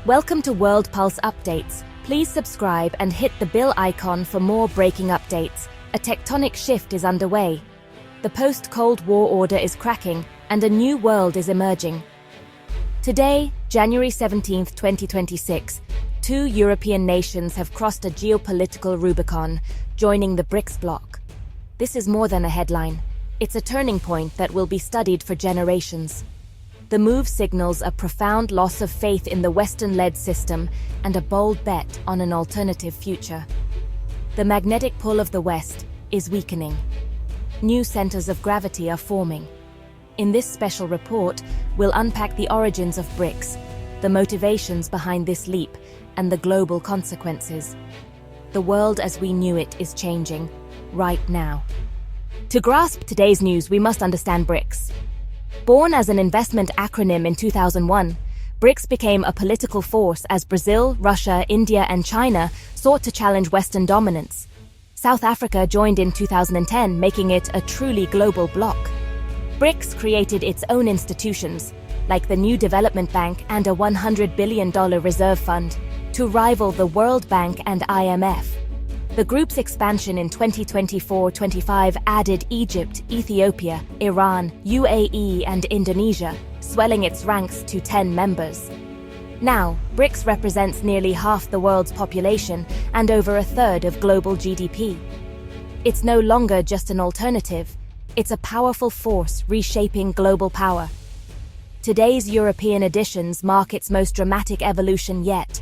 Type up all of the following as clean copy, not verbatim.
Welcome to World Pulse Updates. Please subscribe and hit the bell icon for more breaking updates. A tectonic shift is underway. The post-Cold War order is cracking, and a new world is emerging. Today, January 17, 2026, two European nations have crossed a geopolitical Rubicon, joining the BRICS bloc. This is more than a headline. It's a turning point that will be studied for generations. The move signals a profound loss of faith in the Western-led system and a bold bet on an alternative future. The magnetic pull of the West is weakening. New centers of gravity are forming. In this special report, we'll unpack the origins of BRICS, the motivations behind this leap, and the global consequences. The world as we knew it is changing, right now. To grasp today's news, we must understand BRICS. Born as an investment acronym in 2001, BRICS became a political force as Brazil, Russia, India, and China sought to challenge Western dominance. South Africa joined in 2010, making it a truly global bloc. BRICS created its own institutions, like the New Development Bank and a $100 billion reserve fund, to rival the World Bank and IMF. The group's expansion in 2024-25 added Egypt, Ethiopia, Iran, UAE, and Indonesia, swelling its ranks to 10 members. Now, BRICS represents nearly half the world's population and over a third of global GDP. It's no longer just an alternative, it's a powerful force reshaping global power. Today's European additions mark its most dramatic evolution yet.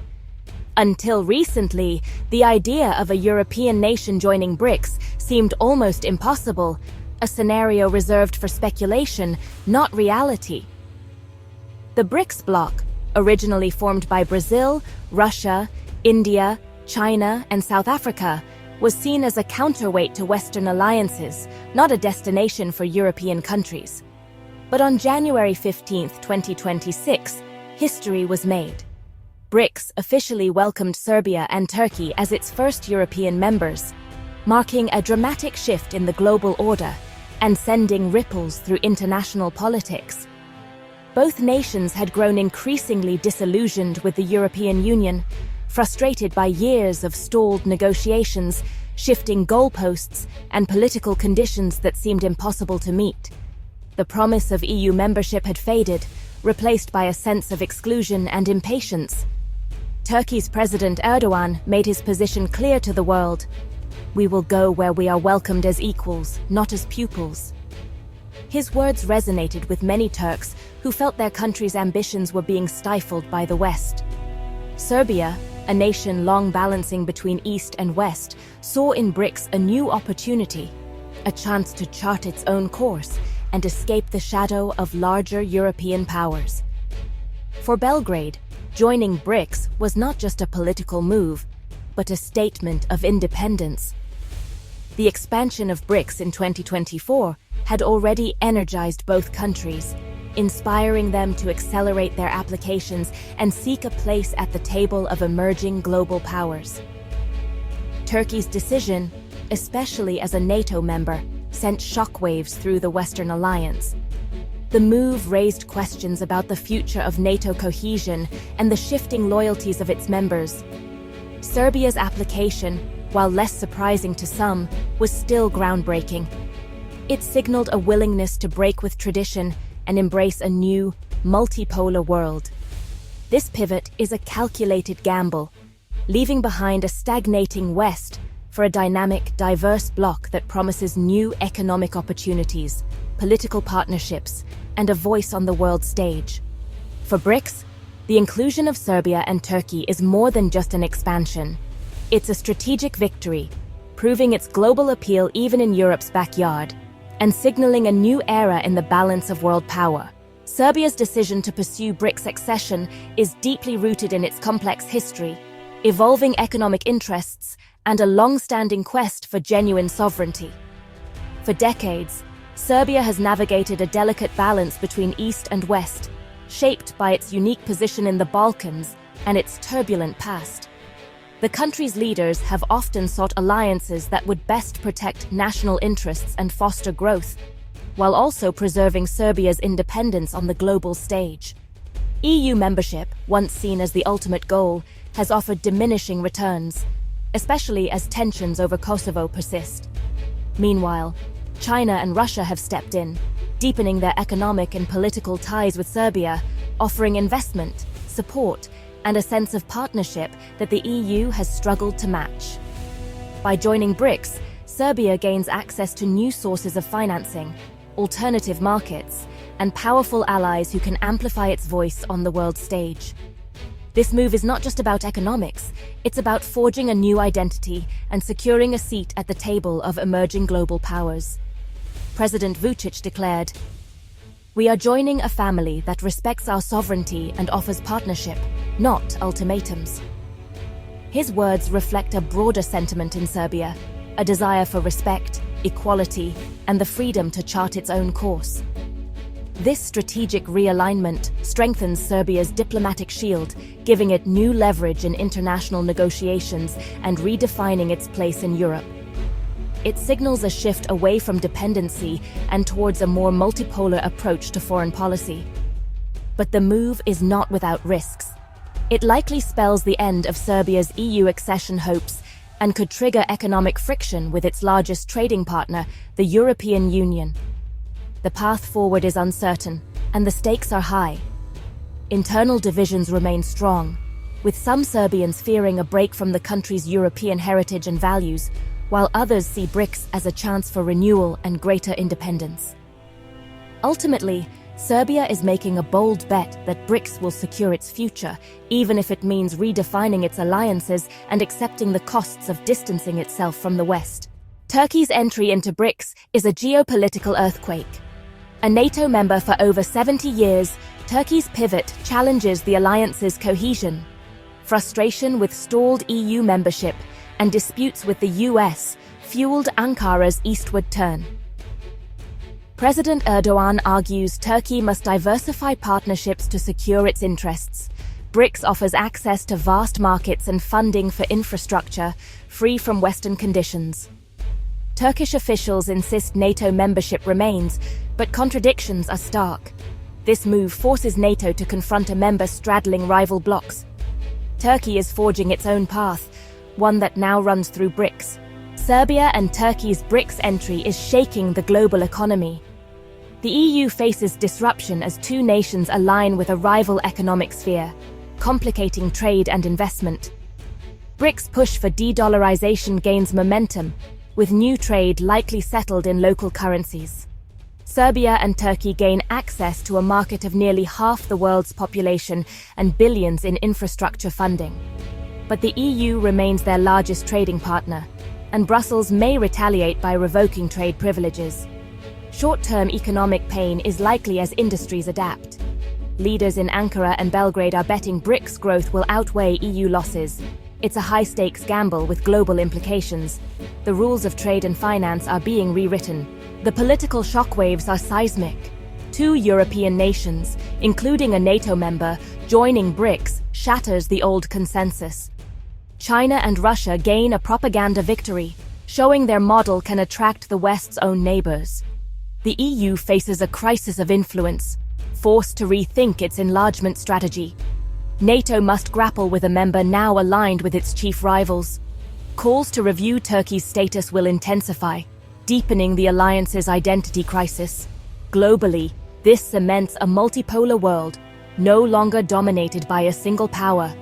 Until recently, the idea of a European nation joining BRICS seemed almost impossible, a scenario reserved for speculation, not reality. The BRICS bloc, originally formed by Brazil, Russia, India, China, and South Africa, was seen as a counterweight to Western alliances, not a destination for European countries. But on January 15, 2026, history was made. BRICS officially welcomed Serbia and Turkey as its first European members, marking a dramatic shift in the global order and sending ripples through international politics. Both nations had grown increasingly disillusioned with the European Union, frustrated by years of stalled negotiations, shifting goalposts, and political conditions that seemed impossible to meet. The promise of EU membership had faded, replaced by a sense of exclusion and impatience. Turkey's President Erdogan made his position clear to the world. We will go where we are welcomed as equals, not as pupils. His words resonated with many Turks who felt their country's ambitions were being stifled by the West. Serbia, a nation long balancing between East and West, saw in BRICS a new opportunity, a chance to chart its own course and escape the shadow of larger European powers. For Belgrade, joining BRICS was not just a political move, but a statement of independence. The expansion of BRICS in 2024 had already energized both countries, inspiring them to accelerate their applications and seek a place at the table of emerging global powers. Turkey's decision, especially as a NATO member, sent shockwaves through the Western alliance. The move raised questions about the future of NATO cohesion and the shifting loyalties of its members. Serbia's application, while less surprising to some, was still groundbreaking. It signaled a willingness to break with tradition and embrace a new, multipolar world. This pivot is a calculated gamble, leaving behind a stagnating West for a dynamic, diverse bloc that promises new economic opportunities, political partnerships, and a voice on the world stage. For BRICS, the inclusion of Serbia and Turkey is more than just an expansion. It's a strategic victory, proving its global appeal even in Europe's backyard, and signaling a new era in the balance of world power. Serbia's decision to pursue BRICS accession is deeply rooted in its complex history, evolving economic interests, and a long-standing quest for genuine sovereignty. For decades, Serbia has navigated a delicate balance between East and West, shaped by its unique position in the Balkans and its turbulent past. The country's leaders have often sought alliances that would best protect national interests and foster growth, while also preserving Serbia's independence on the global stage. EU membership, once seen as the ultimate goal, has offered diminishing returns, especially as tensions over Kosovo persist. Meanwhile, China and Russia have stepped in, deepening their economic and political ties with Serbia, offering investment, support, and a sense of partnership that the EU has struggled to match. By joining BRICS, Serbia gains access to new sources of financing, alternative markets, and powerful allies who can amplify its voice on the world stage. This move is not just about economics, it's about forging a new identity and securing a seat at the table of emerging global powers. President Vučić declared, "We are joining a family that respects our sovereignty and offers partnership, not ultimatums." His words reflect a broader sentiment in Serbia, a desire for respect, equality, and the freedom to chart its own course. This strategic realignment strengthens Serbia's diplomatic shield, giving it new leverage in international negotiations and redefining its place in Europe. It signals a shift away from dependency and towards a more multipolar approach to foreign policy. But the move is not without risks. It likely spells the end of Serbia's EU accession hopes and could trigger economic friction with its largest trading partner, the European Union. The path forward is uncertain, and the stakes are high. Internal divisions remain strong, with some Serbians fearing a break from the country's European heritage and values, while others see BRICS as a chance for renewal and greater independence. Ultimately, Serbia is making a bold bet that BRICS will secure its future, even if it means redefining its alliances and accepting the costs of distancing itself from the West. Turkey's entry into BRICS is a geopolitical earthquake. A NATO member for over 70 years, Turkey's pivot challenges the alliance's cohesion. Frustration with stalled EU membership and disputes with the US fueled Ankara's eastward turn. President Erdogan argues Turkey must diversify partnerships to secure its interests. BRICS offers access to vast markets and funding for infrastructure, free from Western conditions. Turkish officials insist NATO membership remains, but contradictions are stark. This move forces NATO to confront a member straddling rival blocs. Turkey is forging its own path, one that now runs through BRICS. Serbia and Turkey's BRICS entry is shaking the global economy. The EU faces disruption as two nations align with a rival economic sphere, complicating trade and investment. BRICS' push for de-dollarization gains momentum, with new trade likely settled in local currencies. Serbia and Turkey gain access to a market of nearly half the world's population and billions in infrastructure funding. But the EU remains their largest trading partner, and Brussels may retaliate by revoking trade privileges. Short-term economic pain is likely as industries adapt. Leaders in Ankara and Belgrade are betting BRICS growth will outweigh EU losses. It's a high-stakes gamble with global implications. The rules of trade and finance are being rewritten. The political shockwaves are seismic. Two European nations, including a NATO member, joining BRICS shatters the old consensus. China and Russia gain a propaganda victory, showing their model can attract the West's own neighbors. The EU faces a crisis of influence, forced to rethink its enlargement strategy. NATO must grapple with a member now aligned with its chief rivals. Calls to review Turkey's status will intensify, deepening the alliance's identity crisis. Globally, this cements a multipolar world, no longer dominated by a single power.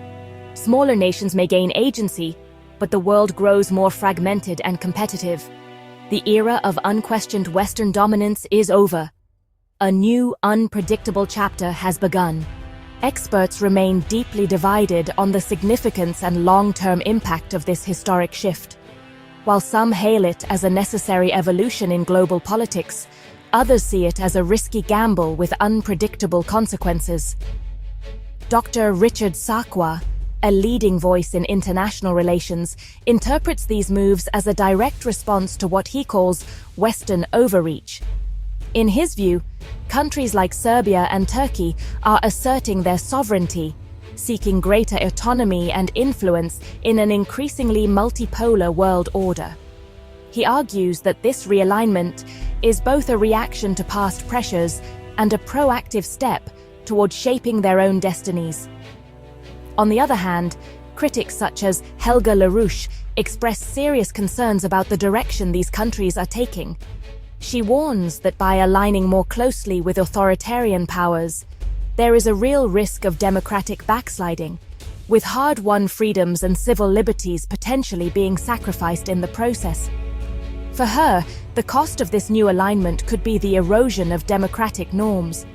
Smaller nations may gain agency, but the world grows more fragmented and competitive. The era of unquestioned Western dominance is over. A new, unpredictable chapter has begun. Experts remain deeply divided on the significance and long-term impact of this historic shift. While some hail it as a necessary evolution in global politics, others see it as a risky gamble with unpredictable consequences. Dr. Richard Sakwa, a leading voice in international relations, interprets these moves as a direct response to what he calls Western overreach. In his view, countries like Serbia and Turkey are asserting their sovereignty, seeking greater autonomy and influence in an increasingly multipolar world order. He argues that this realignment is both a reaction to past pressures and a proactive step toward shaping their own destinies. On the other hand, critics such as Helga LaRouche express serious concerns about the direction these countries are taking. She warns that by aligning more closely with authoritarian powers, there is a real risk of democratic backsliding, with hard-won freedoms and civil liberties potentially being sacrificed in the process. For her, the cost of this new alignment could be the erosion of democratic norms.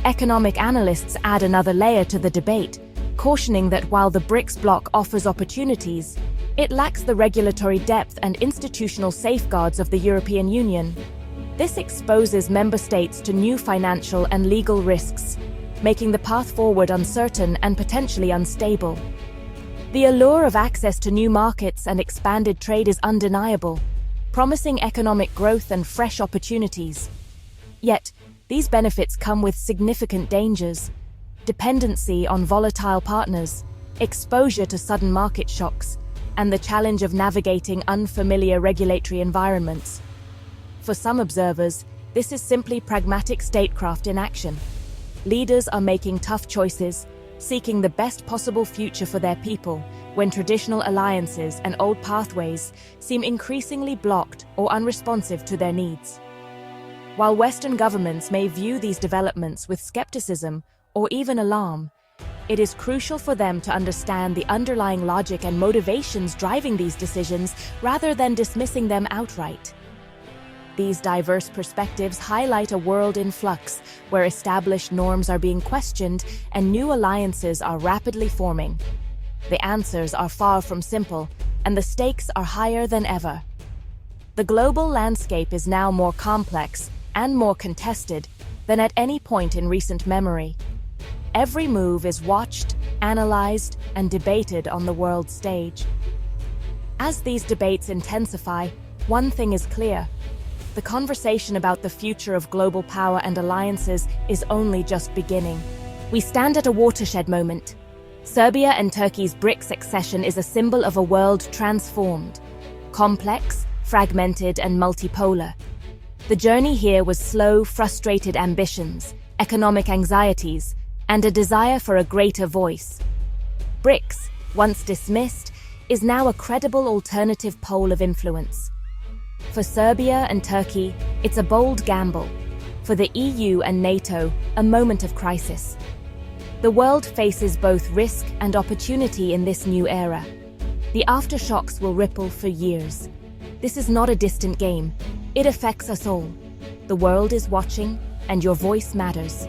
Economic analysts add another layer to the debate, cautioning that while the BRICS bloc offers opportunities, it lacks the regulatory depth and institutional safeguards of the European Union. This exposes member states to new financial and legal risks, making the path forward uncertain and potentially unstable. The allure of access to new markets and expanded trade is undeniable, promising economic growth and fresh opportunities. Yet, these benefits come with significant dangers: dependency on volatile partners, exposure to sudden market shocks, and the challenge of navigating unfamiliar regulatory environments. For some observers, this is simply pragmatic statecraft in action. Leaders are making tough choices, seeking the best possible future for their people, when traditional alliances and old pathways seem increasingly blocked or unresponsive to their needs. While Western governments may view these developments with skepticism or even alarm, it is crucial for them to understand the underlying logic and motivations driving these decisions rather than dismissing them outright. These diverse perspectives highlight a world in flux, where established norms are being questioned and new alliances are rapidly forming. The answers are far from simple, and the stakes are higher than ever. The global landscape is now more complex and more contested than at any point in recent memory. Every move is watched, analyzed, and debated on the world stage. As these debates intensify, one thing is clear: the conversation about the future of global power and alliances is only just beginning. We stand at a watershed moment. Serbia and Turkey's BRICS accession is a symbol of a world transformed, complex, fragmented, and multipolar. The journey here was slow, frustrated ambitions, economic anxieties, and a desire for a greater voice. BRICS, once dismissed, is now a credible alternative pole of influence. For Serbia and Turkey, it's a bold gamble. For the EU and NATO, a moment of crisis. The world faces both risk and opportunity in this new era. The aftershocks will ripple for years. This is not a distant game. It affects us all. The world is watching, and your voice matters.